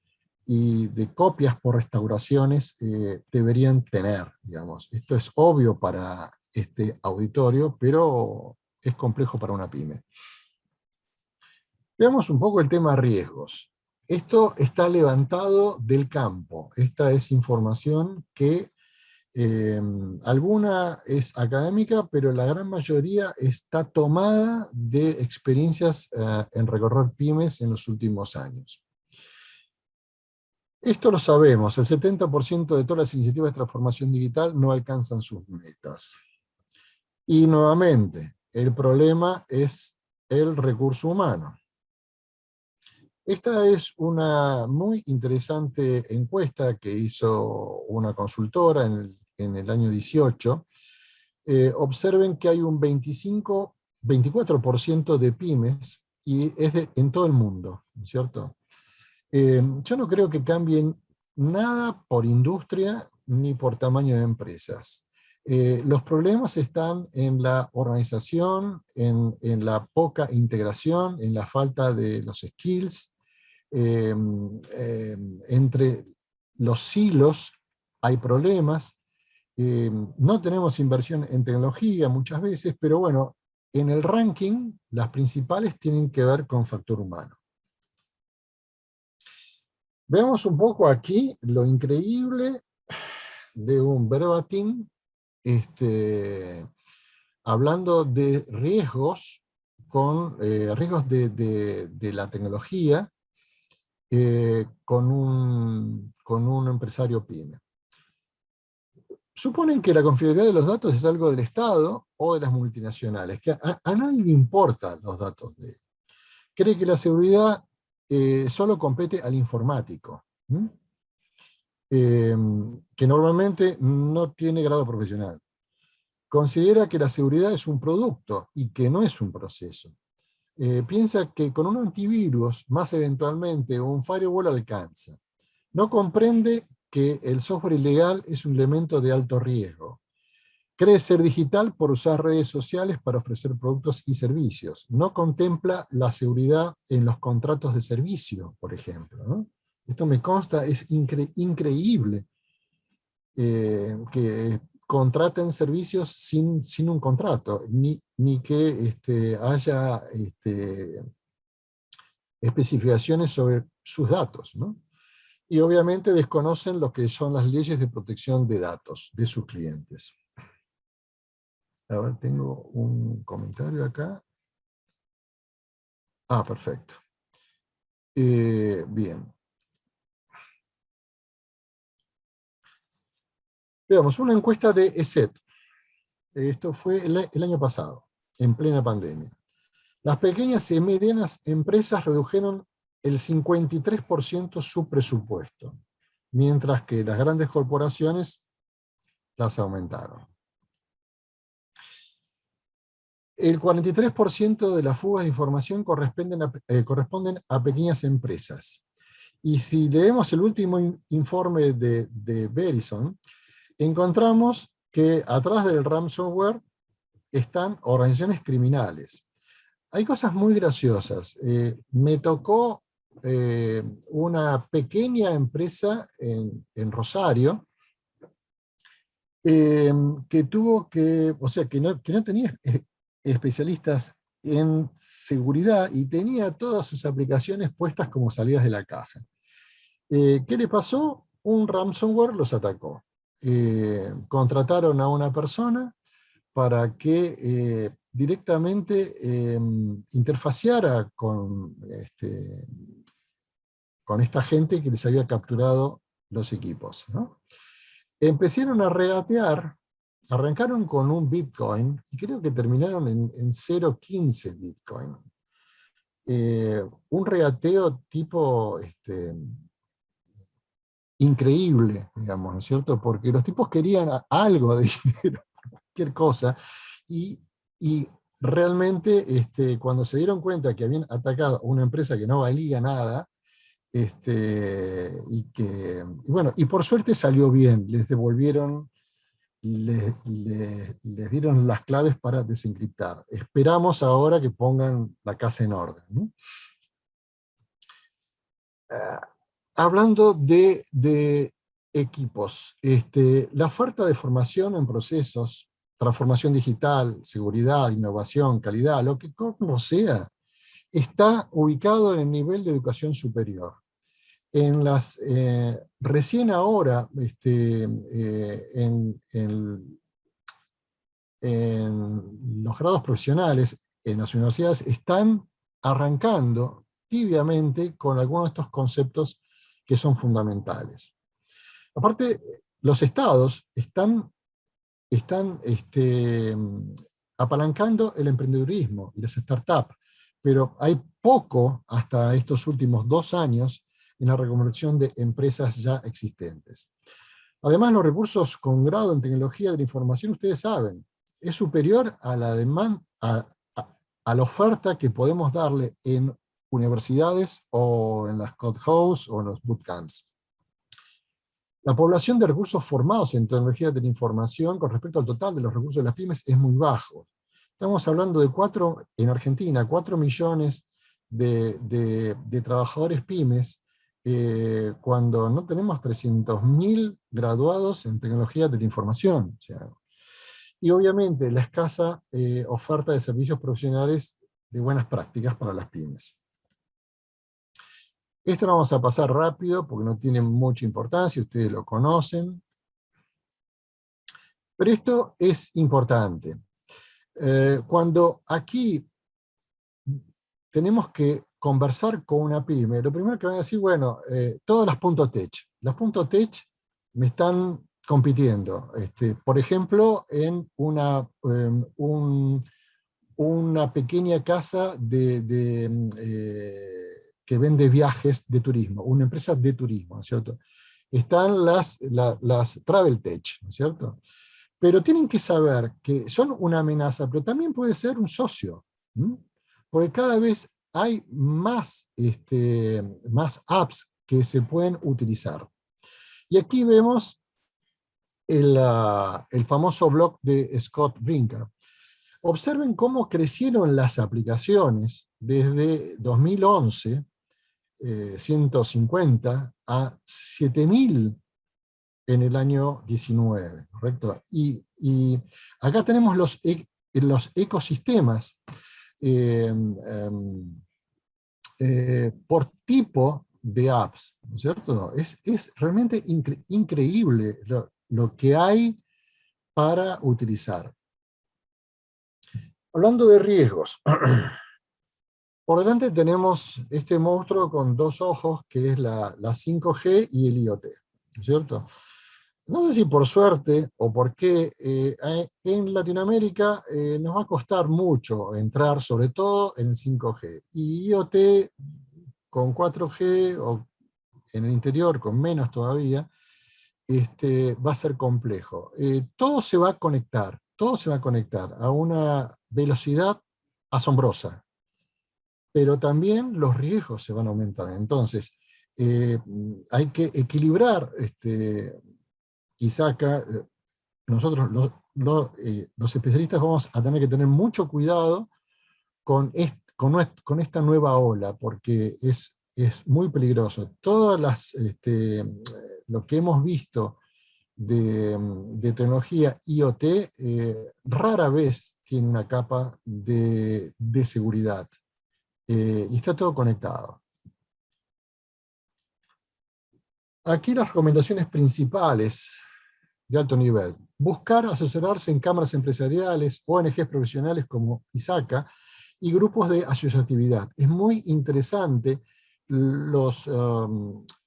y de copias por restauraciones deberían tener, digamos. Esto es obvio para este auditorio, pero es complejo para una pyme. Veamos un poco el tema riesgos. Esto está levantado del campo. Esta es información que alguna es académica, pero la gran mayoría está tomada de experiencias en recorrer pymes en los últimos años. Esto lo sabemos, el 70% de todas las iniciativas de transformación digital no alcanzan sus metas. Y nuevamente, el problema es el recurso humano. Esta es una muy interesante encuesta que hizo una consultora en el año 18. Observen que hay un 24% de pymes, y es en todo el mundo, ¿no es cierto? Yo no creo que cambien nada por industria ni por tamaño de empresas. Los problemas están en la organización, en la poca integración, en la falta de los skills. Entre los silos hay problemas. No tenemos inversión en tecnología muchas veces, pero bueno, en el ranking las principales tienen que ver con factor humano. Veamos un poco aquí lo increíble de un verbatim hablando de riesgos, riesgos de la tecnología con un empresario pyme. Suponen que la confidencialidad de los datos es algo del Estado o de las multinacionales, que a nadie le importan los datos de él. Cree que la seguridad solo compete al informático, que normalmente no tiene grado profesional. Considera que la seguridad es un producto y que no es un proceso. piensa que con un antivirus, más eventualmente un firewall alcanza. No comprende que el software ilegal es un elemento de alto riesgo. Cree ser digital por usar redes sociales para ofrecer productos y servicios. No contempla la seguridad en los contratos de servicio, por ejemplo, ¿no? Esto me consta, es increíble que contraten servicios sin un contrato, ni que haya especificaciones sobre sus datos, ¿no? Y obviamente desconocen lo que son las leyes de protección de datos de sus clientes. A ver, tengo un comentario acá. Ah, perfecto. Bien. Veamos, una encuesta de ESET. Esto fue el año pasado, en plena pandemia. Las pequeñas y medianas empresas redujeron el 53% su presupuesto, mientras que las grandes corporaciones las aumentaron. El 43% de las fugas de información corresponden a pequeñas empresas. Y si leemos el último informe de Verizon, encontramos que atrás del ransomware están organizaciones criminales. Hay cosas muy graciosas. Me tocó una pequeña empresa en Rosario que tuvo que, o sea, que no tenía especialistas en seguridad y tenía todas sus aplicaciones puestas como salidas de la caja. ¿Qué le pasó? Un ransomware los atacó. Contrataron a una persona para que directamente interfaceara con esta gente que les había capturado los equipos, ¿no? Empezaron a regatear, arrancaron con un Bitcoin, y creo que terminaron en 0.15 Bitcoin. Un regateo tipo increíble, digamos, ¿no es cierto? Porque los tipos querían algo de dinero, cualquier cosa, y realmente cuando se dieron cuenta que habían atacado a una empresa que no valía nada, y por suerte salió bien, les devolvieron, les dieron las claves para desencriptar. Esperamos ahora que pongan la casa en orden, ¿no? Hablando de equipos, la oferta de formación en procesos, transformación digital, seguridad, innovación, calidad, lo que como sea, está ubicado en el nivel de educación superior. Recién ahora, en los grados profesionales, en las universidades, están arrancando tibiamente con algunos de estos conceptos que son fundamentales. Aparte, los estados están apalancando el emprendedurismo y las startups, pero hay poco hasta estos últimos 2 años en la reconversión de empresas ya existentes. Además, los recursos con grado en tecnología de la información, ustedes saben, es superior a la demanda, a la oferta que podemos darle en universidades o en las code house o en los bootcamps. La población de recursos formados en tecnología de la información con respecto al total de los recursos de las pymes es muy bajo. Estamos hablando de en Argentina, 4 millones de trabajadores pymes, cuando no tenemos 300.000 graduados en tecnología de la información. O sea, y obviamente la escasa oferta de servicios profesionales de buenas prácticas para las pymes. Esto lo vamos a pasar rápido porque no tiene mucha importancia, ustedes lo conocen. Pero esto es importante. Cuando aquí tenemos que conversar con una pyme, lo primero que van a decir, bueno, todas las .tech. Las .tech me están compitiendo. Por ejemplo, en una pequeña casa que vende viajes de turismo, una empresa de turismo, ¿no es cierto? Están las Travel Tech, ¿no es cierto? Pero tienen que saber que son una amenaza, pero también puede ser un socio. porque cada vez hay más, más apps que se pueden utilizar. Y aquí vemos el famoso blog de Scott Brinker. Observen cómo crecieron las aplicaciones desde 2011, 150, a 7000 en el año 19, ¿correcto? Y acá tenemos los ecosistemas por tipo de apps, ¿no es cierto? Es realmente increíble lo que hay para utilizar. Hablando de riesgos, por delante tenemos este monstruo con dos ojos, que es la 5G y el IoT, ¿no es cierto? No sé si por suerte o por qué, en Latinoamérica nos va a costar mucho entrar, sobre todo en el 5G. Y IoT con 4G o en el interior con menos todavía, va a ser complejo. Todo se va a conectar a una velocidad asombrosa, pero también los riesgos se van a aumentar. Entonces, hay que equilibrar, quizá acá nosotros los especialistas vamos a tener que tener mucho cuidado con esta nueva ola, porque es muy peligroso. Lo que hemos visto de tecnología IoT rara vez tiene una capa de seguridad. Y está todo conectado. Aquí las recomendaciones principales de alto nivel. Buscar asesorarse en cámaras empresariales, ONGs profesionales como ISACA y grupos de asociatividad. Es muy interesante.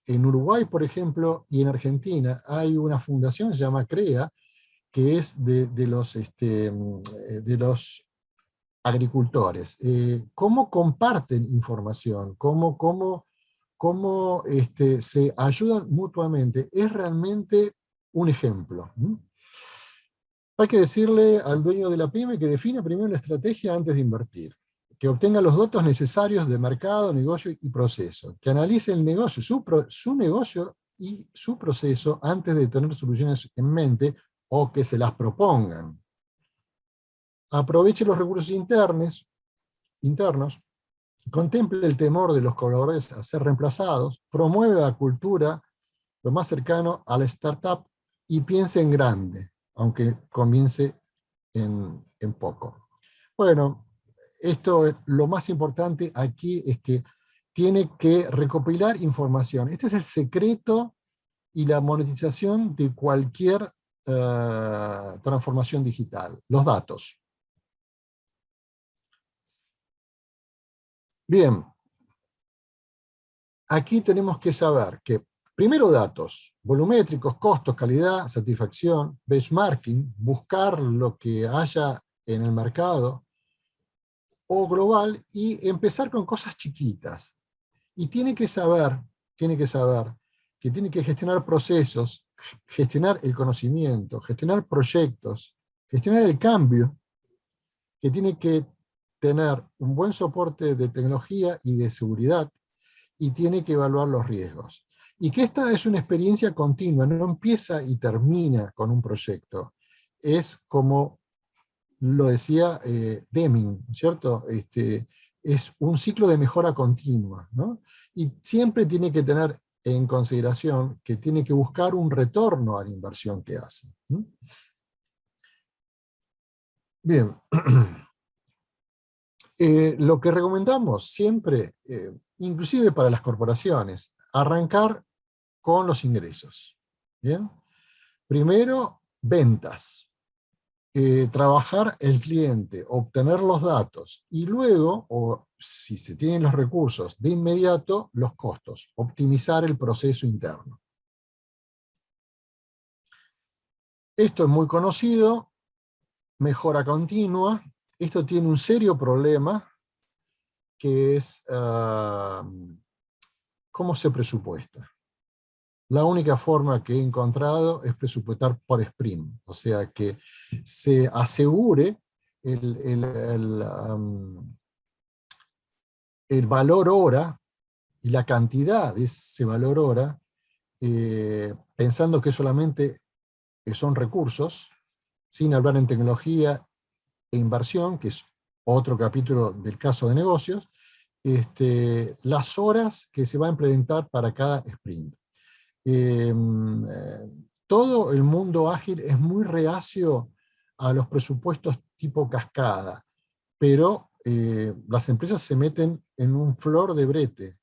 En Uruguay, por ejemplo, y en Argentina, hay una fundación que se llama CREA, que es de los agricultores. ¿Cómo comparten información? ¿Cómo se ayudan mutuamente? Es realmente un ejemplo. Hay que decirle al dueño de la pyme que defina primero la estrategia antes de invertir, que obtenga los datos necesarios de mercado, negocio y proceso, que analice el negocio, su negocio y su proceso antes de tener soluciones en mente o que se las propongan. Aproveche los recursos internos, contemple el temor de los colaboradores a ser reemplazados, promueve la cultura lo más cercano a la startup y piense en grande, aunque comience en poco. Bueno, lo más importante aquí es que tiene que recopilar información. Este es el secreto y la monetización de cualquier transformación digital, los datos. Bien, aquí tenemos que saber que primero datos, volumétricos, costos, calidad, satisfacción, benchmarking, buscar lo que haya en el mercado o global y empezar con cosas chiquitas. Y tiene que saber que tiene que gestionar procesos, gestionar el conocimiento, gestionar proyectos, gestionar el cambio, que tiene que tener un buen soporte de tecnología y de seguridad, y tiene que evaluar los riesgos. Y que esta es una experiencia continua, no empieza y termina con un proyecto. Es como lo decía Deming, ¿cierto? Es un ciclo de mejora continua, ¿no? Y siempre tiene que tener en consideración que tiene que buscar un retorno a la inversión que hace. Bien. Lo que recomendamos siempre, inclusive para las corporaciones, arrancar con los ingresos. ¿Bien? Primero, ventas. Trabajar el cliente, obtener los datos, y luego, o si se tienen los recursos, de inmediato, los costos, optimizar el proceso interno. Esto es muy conocido, mejora continua. Esto tiene un serio problema, que es cómo se presupuesta. La única forma que he encontrado es presupuestar por sprint, o sea que se asegure el valor hora y la cantidad de ese valor hora, pensando que solamente son recursos, sin hablar en tecnología e inversión, que es otro capítulo del caso de negocios, las horas que se va a implementar para cada sprint. Todo el mundo ágil es muy reacio a los presupuestos tipo cascada, pero las empresas se meten en un flor de brete,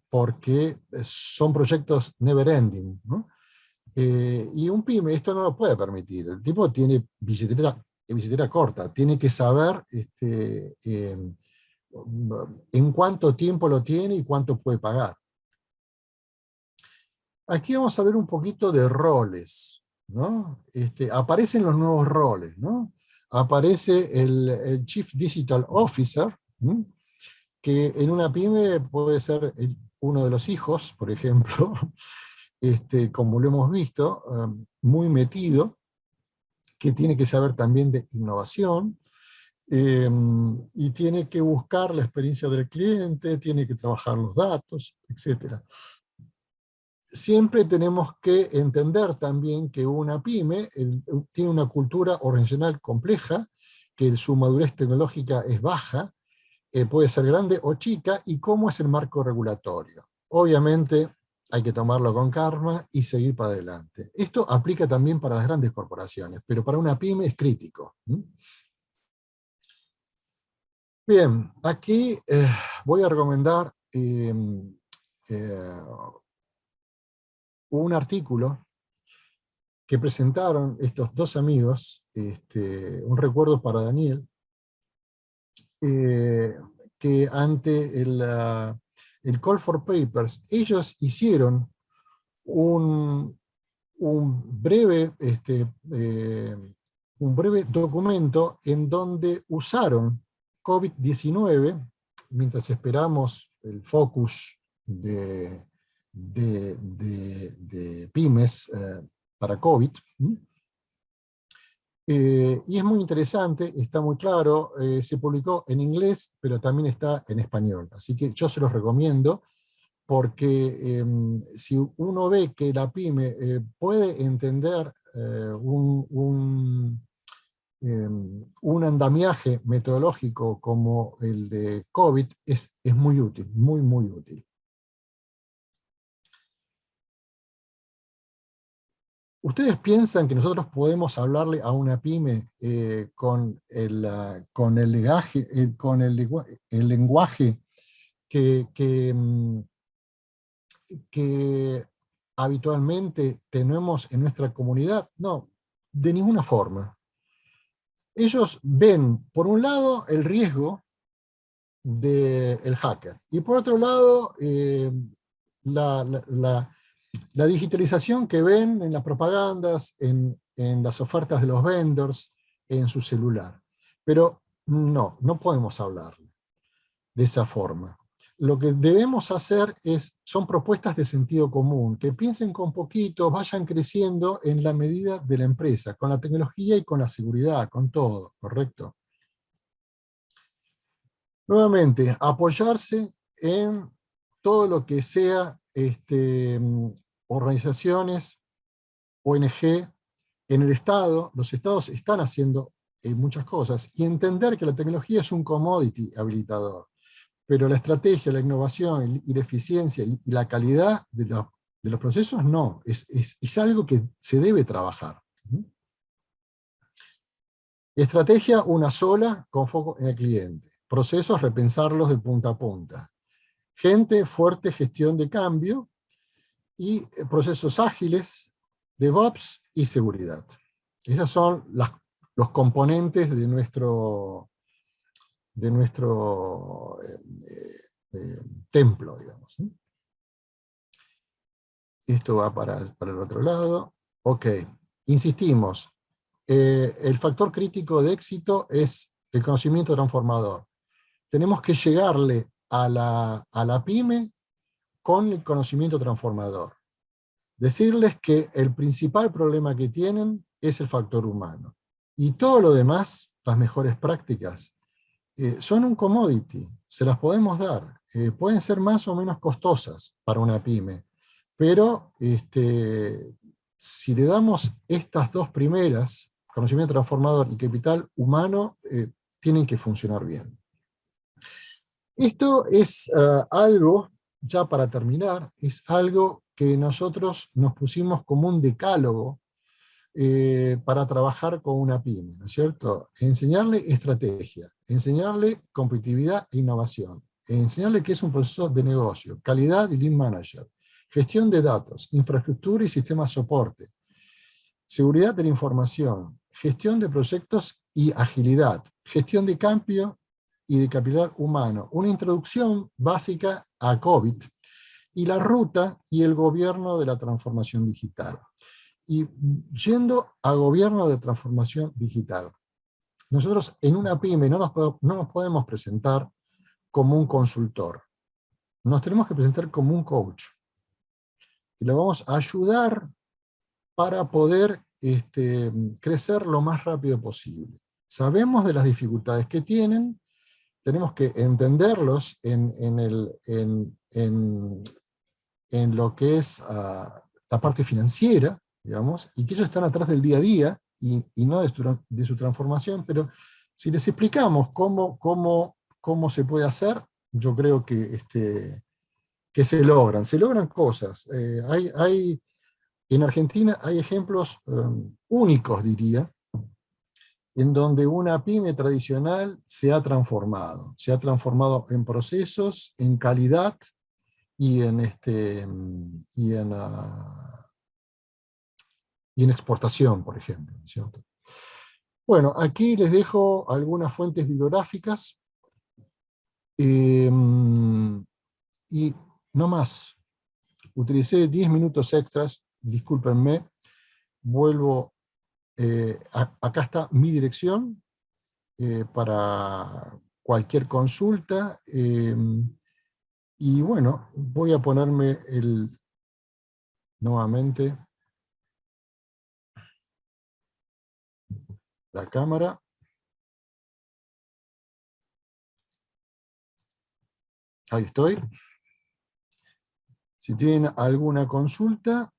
porque son proyectos never ending, ¿no? Y un pyme esto no lo puede permitir. El tipo tiene billetera corta, tiene que saber en cuánto tiempo lo tiene y cuánto puede pagar. Aquí vamos a ver un poquito de roles, ¿no? Aparecen los nuevos roles, ¿no? Aparece el Chief Digital Officer, ¿no? Que en una pyme puede ser uno de los hijos, por ejemplo, como lo hemos visto, muy metido, que tiene que saber también de innovación, y tiene que buscar la experiencia del cliente, tiene que trabajar los datos, etc. Siempre tenemos que entender también que una pyme tiene una cultura organizacional compleja, que su madurez tecnológica es baja, puede ser grande o chica, y cómo es el marco regulatorio. Obviamente hay que tomarlo con calma y seguir para adelante. Esto aplica también para las grandes corporaciones, pero para una pyme es crítico. Bien, aquí voy a recomendar un artículo que presentaron estos dos amigos, un recuerdo para Daniel, que ante el Call for Papers, ellos hicieron un, un breve, un breve documento en donde usaron COVID-19, mientras esperamos el focus de pymes para COVID. Y es muy interesante, está muy claro, se publicó en inglés, pero también está en español. Así que yo se los recomiendo, porque si uno ve que la pyme puede entender un andamiaje metodológico como el de COVID, es muy útil, muy, muy útil. ¿Ustedes piensan que nosotros podemos hablarle a una pyme con el lenguaje que habitualmente tenemos en nuestra comunidad? No, de ninguna forma. Ellos ven, por un lado, el riesgo del hacker, y por otro lado, la, la, la, la digitalización que ven en las propagandas, en las ofertas de los vendors, en su celular. Pero no podemos hablar de esa forma. Lo que debemos hacer son propuestas de sentido común, que piensen con poquito, vayan creciendo en la medida de la empresa, con la tecnología y con la seguridad, con todo, ¿correcto? Nuevamente, apoyarse en todo lo que sea organizaciones, ONG, en el Estado. Los Estados están haciendo muchas cosas, y entender que la tecnología es un commodity habilitador, pero la estrategia, la innovación y la eficiencia y la calidad de los procesos no, es algo que se debe trabajar. Estrategia una sola, con foco en el cliente. Procesos, repensarlos de punta a punta. Gente, fuerte gestión de cambio, y procesos ágiles, DevOps y seguridad. Esos son los componentes de nuestro templo, digamos. Esto va para el otro lado. Ok, insistimos. El factor crítico de éxito es el conocimiento transformador. Tenemos que llegarle a la pyme con el conocimiento transformador. Decirles que el principal problema que tienen es el factor humano. Y todo lo demás, las mejores prácticas, son un commodity, se las podemos dar. Pueden ser más o menos costosas para una pyme, pero si le damos estas dos primeras, conocimiento transformador y capital humano, tienen que funcionar bien. Esto es algo, ya para terminar, es algo que nosotros nos pusimos como un decálogo para trabajar con una pyme, ¿no es cierto? Enseñarle estrategia, enseñarle competitividad e innovación, enseñarle qué es un proceso de negocio, calidad y lean manager, gestión de datos, infraestructura y sistemas de soporte, seguridad de la información, gestión de proyectos y agilidad, gestión de cambio y de capital humano, una introducción básica a COVID y la ruta y el gobierno de la transformación digital. Y yendo a gobierno de transformación digital, nosotros en una pyme no nos podemos presentar como un consultor, nos tenemos que presentar como un coach. Y le vamos a ayudar para poder crecer lo más rápido posible. Sabemos de las dificultades que tienen, tenemos que entenderlos en lo que es la parte financiera, digamos, y que ellos están atrás del día a día y no de su transformación, pero si les explicamos cómo se puede hacer, yo creo que se logran cosas. En Argentina hay ejemplos únicos, diría, en donde una pyme tradicional se ha transformado en procesos, en calidad y en exportación, por ejemplo, ¿cierto? Bueno, aquí les dejo algunas fuentes bibliográficas, y no más. Utilicé 10 minutos extras, discúlpenme, vuelvo, acá está mi dirección, para cualquier consulta, y bueno, voy a ponerme nuevamente la cámara. Ahí estoy. Si tienen alguna consulta,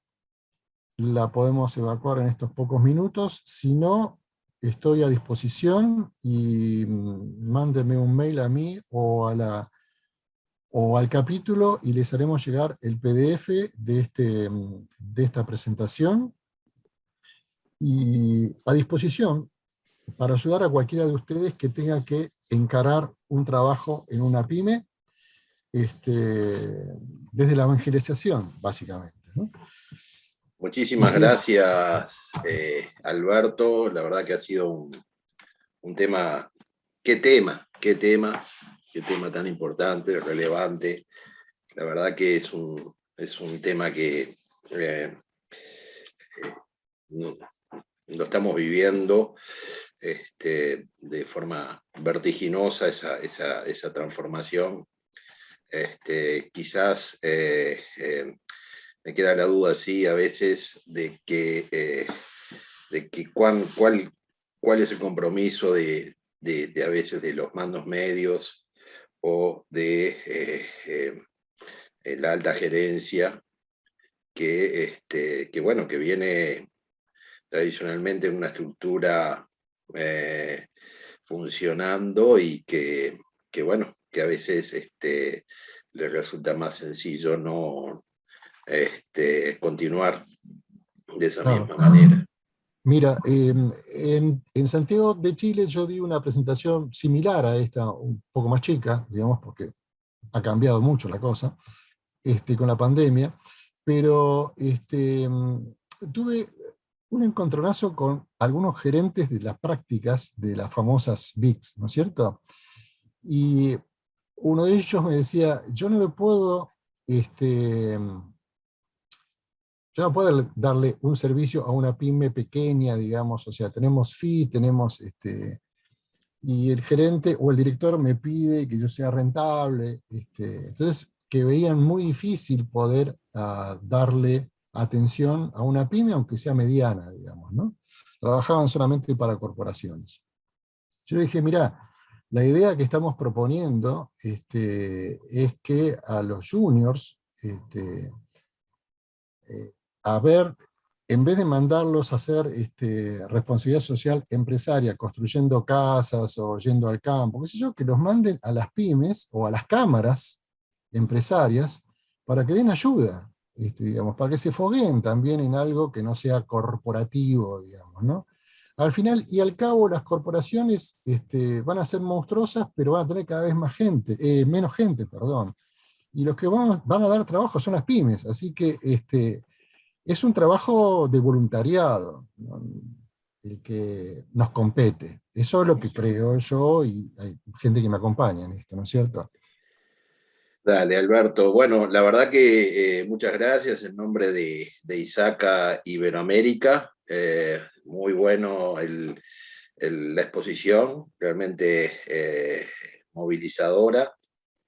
la podemos evacuar en estos pocos minutos. Si no, estoy a disposición y mándenme un mail a mí o al capítulo y les haremos llegar el PDF de esta presentación. Y a disposición para ayudar a cualquiera de ustedes que tenga que encarar un trabajo en una pyme, desde la evangelización, básicamente, ¿no? Muchísimas gracias, Alberto. La verdad que ha sido un tema, qué tema tan importante, relevante. La verdad que es un tema que lo estamos viviendo de forma vertiginosa, esa transformación. Quizás me queda la duda, sí, a veces de que cuál es el compromiso de a veces de los mandos medios o de la alta gerencia, bueno, que viene tradicionalmente en una estructura funcionando y bueno, que a veces les resulta más sencillo no continuar de esa misma manera. Mira, en Santiago de Chile yo di una presentación similar a esta, un poco más chica, digamos, porque ha cambiado mucho la cosa con la pandemia, pero tuve un encontronazo con algunos gerentes de las prácticas de las famosas VICs, ¿no es cierto? Y uno de ellos me decía, yo no puedo darle un servicio a una pyme pequeña, digamos, o sea, tenemos fee, tenemos, y el gerente o el director me pide que yo sea rentable, entonces que veían muy difícil poder darle atención a una pyme, aunque sea mediana, digamos, ¿no? Trabajaban solamente para corporaciones. Yo le dije, mirá, La idea que estamos proponiendo es que a los juniors, a ver, en vez de mandarlos a hacer responsabilidad social empresaria, construyendo casas o yendo al campo, qué sé yo, que los manden a las pymes o a las cámaras empresarias para que den ayuda, digamos, para que se fogueen también en algo que no sea corporativo, digamos, ¿no? Al final y al cabo, las corporaciones van a ser monstruosas, pero van a tener cada vez más gente, menos gente, perdón. Y los que van a dar trabajo son las pymes, así que es un trabajo de voluntariado, ¿no? El que nos compete. Eso es lo que creo yo y hay gente que me acompaña en esto, ¿no es cierto? Dale, Alberto. Bueno, la verdad que muchas gracias en nombre de ISACA Iberoamérica. Muy bueno la exposición, realmente movilizadora.